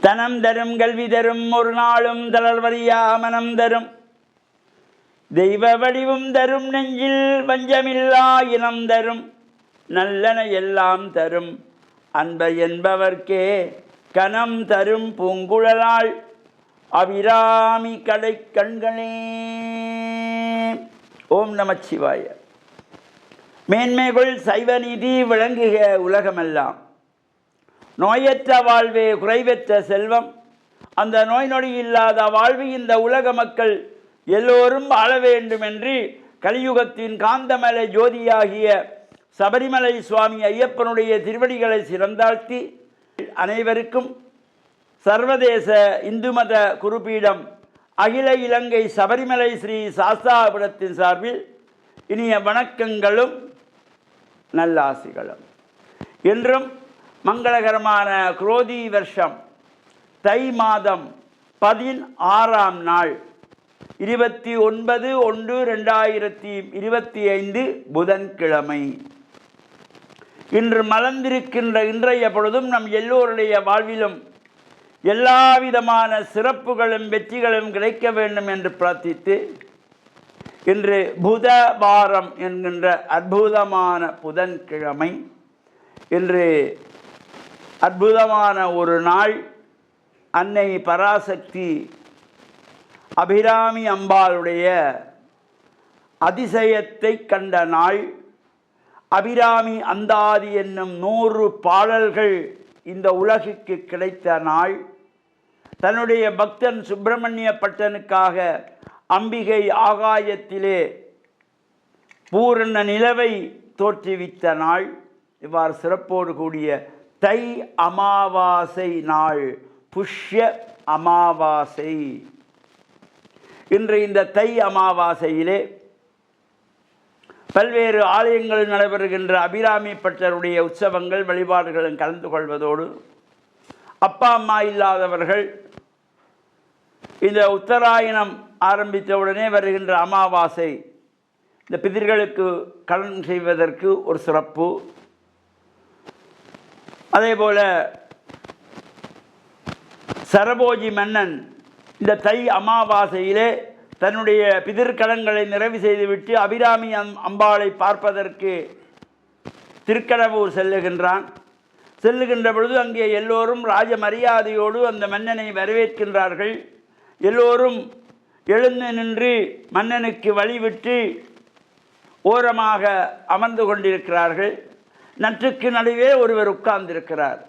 தனம் தரும் கல்வி தரும் ஒரு நாளும் தளர்வறியா மனம் தரும் தெய்வ வடிவும் தரும் நெஞ்சில் வஞ்சமில்லா இனம் தரும் நல்லன எல்லாம் தரும் அன்ப என்பவர்க்கே கனம் தரும் பூங்குழலாள் அபிராமி கடை கண்களே. ஓம் நமச்சிவாய. மேன்மைகள் சைவ நீதி விளங்குக உலகமெல்லாம். நோயற்ற வாழ்வே குறைவற்ற செல்வம். அந்த நோய் நொடி இல்லாத வாழ்வு இந்த உலக மக்கள் எல்லோரும் வாழ வேண்டும் என்று கலியுகத்தின் காந்தமலை ஜோதியாகிய சபரிமலை சுவாமி ஐயப்பனுடைய திருவடிகளை சிறந்தாழ்த்தி அனைவருக்கும் சர்வதேச இந்து மத குருபீடம் அகில இலங்கை சபரிமலை ஸ்ரீ சாஸ்தாபுரத்தின் சார்பில் இனிய வணக்கங்களும் நல்லாசிகளும். என்றும் மங்களகரமான குரோதி வருஷம் தை மாதம் 16ஆம் நாள் 29/1/2025 புதன்கிழமை. இன்று மலர்ந்திருக்கின்ற இன்றைய பொழுதும் நம் எல்லோருடைய வாழ்விலும் எல்லாவிதமான சிறப்புகளும் வெற்றிகளும் கிடைக்க வேண்டும் என்று பிரார்த்தித்து, இன்று புதவாரம் என்கின்ற அற்புதமான புதன்கிழமை. இன்று அற்புதமான ஒரு நாள். அன்னை பராசக்தி அபிராமி அம்பாளுடைய அதிசயத்தை கண்ட நாள். அபிராமி அந்தாதி என்னும் 100 பாடல்கள் இந்த உலகுக்கு கிடைத்த நாள். தன்னுடைய பக்தன் சுப்பிரமணிய பட்டனுக்காக அம்பிகை ஆகாயத்திலே பூரண நிலவை தோற்றுவித்த நாள். இவ்வாறு சிறப்போடு கூடிய தை அமாவாசை நாள், புஷ்ய அமாவாசை. இன்று இந்த தை அமாவாசையிலே பல்வேறு ஆலயங்களில் நடைபெறுகின்ற அபிராமி பட்டருடைய உற்சவங்கள் வழிபாடுகளும் கலந்து கொள்வதோடு, அப்பா அம்மா இல்லாதவர்கள் இந்த உத்தராயணம் ஆரம்பித்தவுடனே வருகின்ற அமாவாசை இந்த பிதிர்களுக்கு கடன் செய்வதற்கு ஒரு சிறப்பு. அதேபோல சரபோஜி மன்னன் இந்த தை அமாவாசையிலே தன்னுடைய பிதிர்கடன்களை நிறைவு செய்துவிட்டு அபிராமி அம்பாளை பார்ப்பதற்கு திருக்கடவூர் செல்லுகின்றான். செல்லுகின்ற பொழுது அங்கே எல்லோரும் ராஜ மரியாதையோடு அந்த மன்னனை வரவேற்கின்றார்கள். எல்லோரும் எழுந்து நின்று மன்னனுக்கு வழிவிட்டு ஓரமாக அமர்ந்து கொண்டிருக்கிறார்கள். நற்றுக்கு நடுவே ஒருவர் உட்கார்ந்திருக்கிறார்.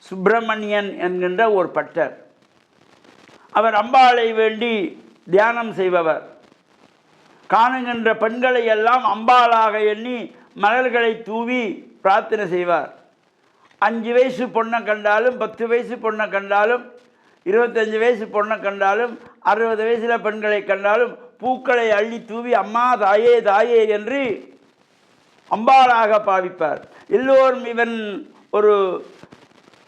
சுப்பிரமணியன் என்கின்ற ஒரு பட்டர். அவர் அம்பாளை வேண்டி தியானம் செய்பவர். காணுகின்ற பெண்களை எல்லாம் அம்பாளாக எண்ணி மலர்களை தூவி பிரார்த்தனை செய்வார். 5 வயசு பொண்ணை கண்டாலும், 10 வயசு பொண்ணை கண்டாலும், 25 வயசு பொண்ணை கண்டாலும், 60 வயசில் பெண்களை கண்டாலும் பூக்களை அள்ளி தூவி அம்மா தாயே தாயே என்று அம்பாளாக பாவிப்பார். எல்லோரும் இவன் ஒரு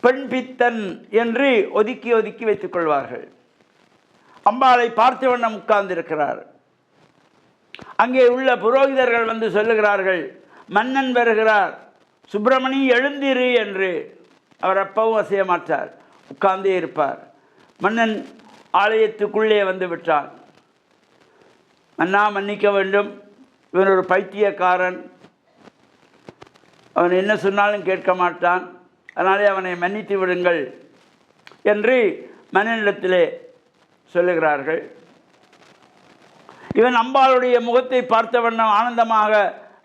பெண் பித்தன் என்று ஒதுக்கி ஒதுக்கி வைத்துக் கொள்வார்கள். அம்பாளை பார்த்த வண்ணம் உட்கார்ந்திருக்கிறார். அங்கே உள்ள புரோகிதர்கள் வந்து சொல்லுகிறார்கள், மன்னன் வருகிறார், சுப்பிரமணி எழுந்திரு என்று. அவர் அப்பவும் அசைய மாட்டார், உட்கார்ந்தே இருப்பார். மன்னன் ஆலயத்துக்குள்ளே வந்து விட்டான். மன்னா மன்னிக்க வேண்டும், இவன் ஒரு பைத்தியக்காரன், அவன் என்ன சொன்னாலும் கேட்க மாட்டான், அதனாலே அவனை மன்னித்து விடுங்கள் என்று மன்னனிடத்திலே சொல்லுகிறார்கள். இவன் அம்பாளுடைய முகத்தை பார்த்த வண்ணம் ஆனந்தமாக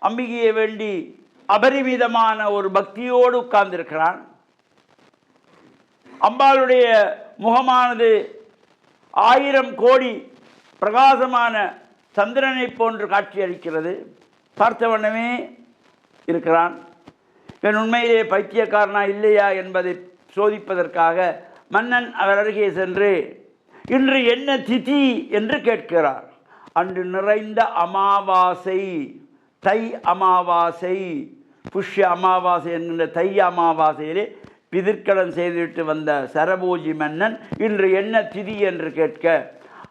அம்பிகையை வேண்டி அபரிமிதமான ஒரு பக்தியோடு உட்கார்ந்திருக்கிறான். அம்பாளுடைய முகமானது 1000 கோடி பிரகாசமான சந்திரனை போன்று காட்சி அளிக்கிறது. பார்த்த வண்ணமே இருக்கிறான். இவன் உண்மையிலே பைத்தியக்காரனா இல்லையா என்பதை சோதிப்பதற்காக மன்னன் அவர் அருகே சென்று, இன்று என்ன திதி என்று கேட்கிறார். அன்று நிறைந்த அமாவாசை, தை அமாவாசை, புஷ்ய அமாவாசை என்கின்ற தை அமாவாசையிலே பிதிர்க்கடன் செய்துவிட்டு வந்த சரபோஜி மன்னன் இன்று என்ன திதி என்று கேட்க,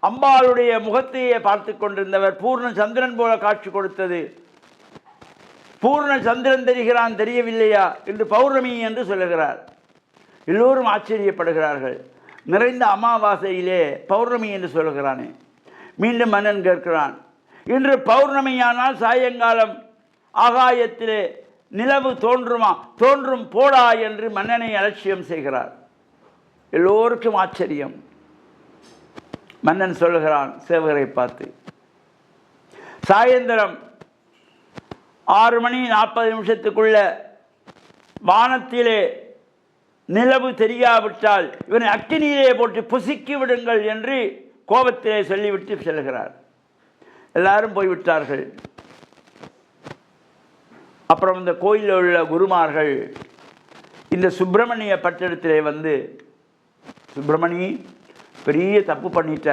அம்பாளுடைய முகத்தையே பார்த்து கொண்டிருந்தவர் பூர்ண சந்திரன் போல காட்சி கொடுத்தது. பூர்ண சந்திரன் தெரிகிறான், தெரியவில்லையா என்று பௌர்ணமி என்று சொல்லுகிறார். எல்லோரும் ஆச்சரியப்படுகிறார்கள். நிறைந்த அமாவாசையிலே பௌர்ணமி என்று சொல்கிறானே. மீண்டும் மன்னன் கேட்கிறான், இன்று பௌர்ணமியானால் சாயங்காலம் ஆகாயத்திலே நிலவு தோன்றுமா? தோன்றும் போடா என்று மன்னனை அலட்சியம் செய்கிறார். எல்லோருக்கும் ஆச்சரியம். மன்னன் சொல்லுகிறான் சேவகரை பார்த்து, சாயந்தரம் 6:40 வானத்திலே நிலவு தெரியாவிட்டால் இவனை அக்கினியிலே போட்டு புசுக்கி விடுங்கள் என்று கோபத்திலே சொல்லிவிட்டு செல்கிறார். எல்லாரும் போய்விட்டார்கள். அப்புறம் இந்த கோயிலில் உள்ள குருமார்கள் இந்த சுப்பிரமணிய பட்டணத்திலே வந்து, சுப்பிரமணி பெரிய தப்பு பண்ணிட்ட,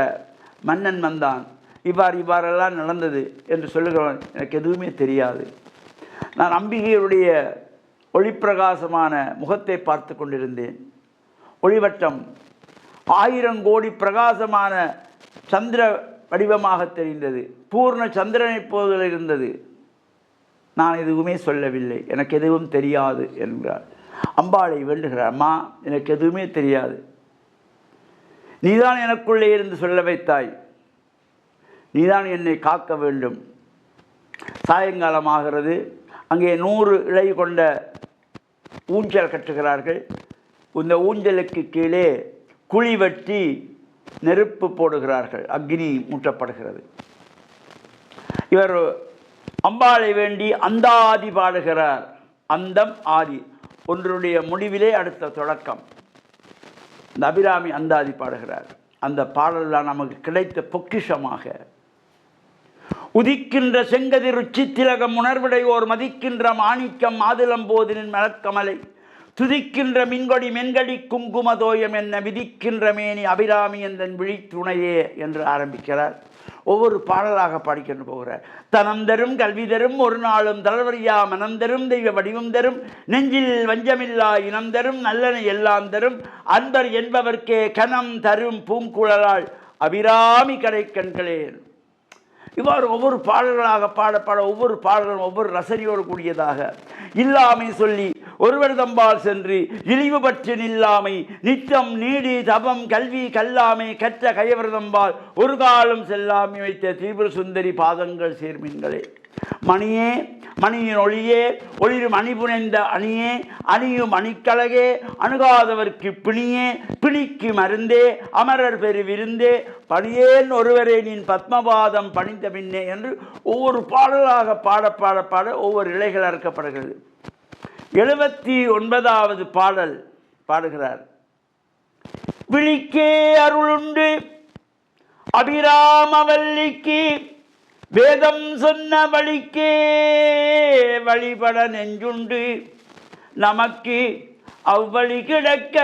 மன்னன் வந்தான், இவ்வாறெல்லாம் நடந்தது என்று சொல்லுகிறவன், எனக்கு எதுவுமே தெரியாது. நான் அம்பிகையுடைய ஒளிப்பிரகாசமான முகத்தை பார்த்து கொண்டிருந்தேன். ஒளிவட்டம் 1000 கோடி பிரகாசமான சந்திர வடிவமாக தெரிந்தது. பூர்ண சந்திரனை போதில் இருந்தது. நான் எதுவுமே சொல்லவில்லை, எனக்கு எதுவும் தெரியாது என்கிறார். அம்பாளை வேண்டுகிறார், அம்மா எனக்கு எதுவுமே தெரியாது, நீதான் எனக்குள்ளே இருந்து சொல்ல வைத்தாய், நீதான் என்னை காக்க வேண்டும். சாயங்காலமாகிறது. அங்கே 100 இழை கொண்ட ஊஞ்சல் கட்டுகிறார்கள். இந்த ஊஞ்சலுக்கு கீழே குழி வெட்டி நெருப்பு போடுகிறார்கள். அக்னி மூட்டப்படுகிறது. இவர் அம்பாளை வேண்டி அந்தாதி பாடுகிறார். அந்தம் ஆதி, ஒன்றுடைய முடிவிலே அடுத்த தொடக்கம். இந்த அபிராமி அந்தாதி பாடுகிறார். அந்த பாடலாம் நமக்கு கிடைத்த பொக்கிஷமாக, உதிக்கின்ற செங்கதிர் உச்சித்திலகம் உணர்விடையோர் மதிக்கின்ற மாணிக்கம் மாதுளம்போதினின் மலர்க்கமலை துதிக்கின்ற மின்கொடி மென்கடி குங்குமதோயம் என்ன விதிக்கின்ற மேனி அபிராமி எந்தன் விழித்துணையே என்று ஆரம்பிக்கிறார். ஒவ்வொரு பாடலாக பாடிக்கொண்டு போகிறார். தனம் தரும் கல்வி தரும் ஒரு நாளும் தளர்வரியா மனம் தரும் தெய்வ வடிவம் தரும் நெஞ்சில் வஞ்சமில்லா இனம் தரும் நல்லனை எல்லாம் தரும் அன்பர் என்பவர்க்கே கனம் தரும் பூங்குழலால் அபிராமி கடை கண்களே. இவ்வாறு ஒவ்வொரு பாடல்களாக பாட ஒவ்வொரு பாடலும் ஒவ்வொரு ரசனையோடு கூடியதாக, இல்லாமை சொல்லி ஒருவர் தம்பால் சென்று இழிவு பற்றி நில்லாமை நித்தம் நீடி தபம் கல்வி கல்லாமை கற்ற கயவர்தம்பால் ஒரு காலம் செல்லாமை வைத்த தீவிர சுந்தரி பாதங்கள் சேர்மீன்களே. மணியே மணியின் ஒளியே ஒளிரும் அணி புனைந்த அணியே அணியும் அணிக்கழகே அணுகாதவர்க்கு பிணியே பிணிக்கு மருந்தே அமரர் பெரு விருந்தே பணியேன் ஒருவரே நின் பத்மபாதம் பணிந்த பின்னே என்று ஒவ்வொரு பாடலாக பாட ஒவ்வொரு இலைகள் அறுக்கப்படுகிறது. 79வது பாடல் பாடுகிறார். விழிக்கே அருளுண்டு அபிராமவல்லிக்கு வேதம் சொன்ன வழிக்கே வழிபட நெஞ்சுண்டு நமக்கு அவ்வழி கிடக்க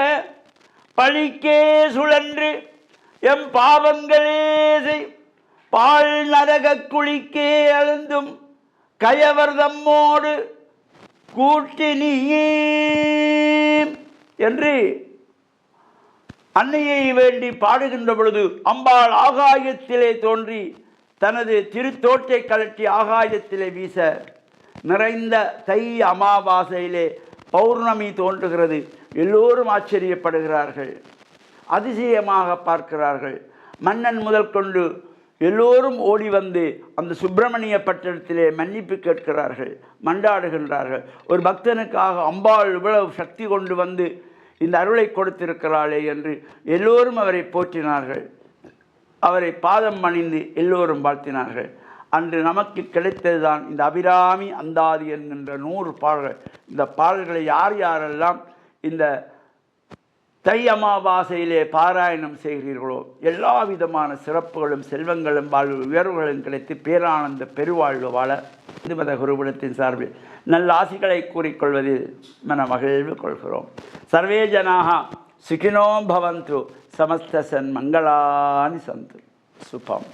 பழிக்கே சுழன்று எம் பாவங்களே பால் நரக குழிக்கே அழுந்தும் கயவர்தம்மோடு கூட்டினியே என்று அன்னையை வேண்டி பாடுகின்ற பொழுது அம்பாள் ஆகாயத்திலே தோன்றி தனது திருத்தோட்டை கலட்டி ஆகாயத்திலே வீச, நிறைந்த தை அமாவாசையிலே பௌர்ணமி தோன்றுகிறது. எல்லோரும் ஆச்சரியப்படுகிறார்கள், அதிசயமாக பார்க்கிறார்கள். மன்னன் முதல் கொண்டு எல்லோரும் ஓடி வந்து அந்த சுப்பிரமணிய பட்டணத்திலே மன்னிப்பு கேட்கிறார்கள், மண்டாடுகின்றார்கள். ஒரு பக்தனுக்காக அம்பாள் இவ்வளவு சக்தி கொண்டு வந்து இந்த அருளை கொடுத்திருக்கிறாளே என்று எல்லோரும் அவரை போற்றினார்கள். அவரை பாதம் பணிந்து எல்லோரும் வாழ்த்தினார்கள். அன்று நமக்கு கிடைத்ததுதான் இந்த அபிராமி அந்தாதி என்கின்ற 100 பாடல்கள். இந்த பாடல்களை யாரெல்லாம் இந்த தை அமாவாசையிலே பாராயணம் செய்கிறீர்களோ எல்லா விதமான சிறப்புகளும் செல்வங்களும் வாழ்வு உயர்வுகளும் கிடைத்து பேரானந்த பெருவாழ்வு வாழ இந்து மத குருபுரத்தின் சார்பில் நல்ல ஆசிகளை கூறிக்கொள்வதில் மன மகிழ்வு கொள்கிறோம். சர்வே ஜனாக சுகினோ பவந்து சமஸ்த சன் மங்களானி சந்து சுபம்.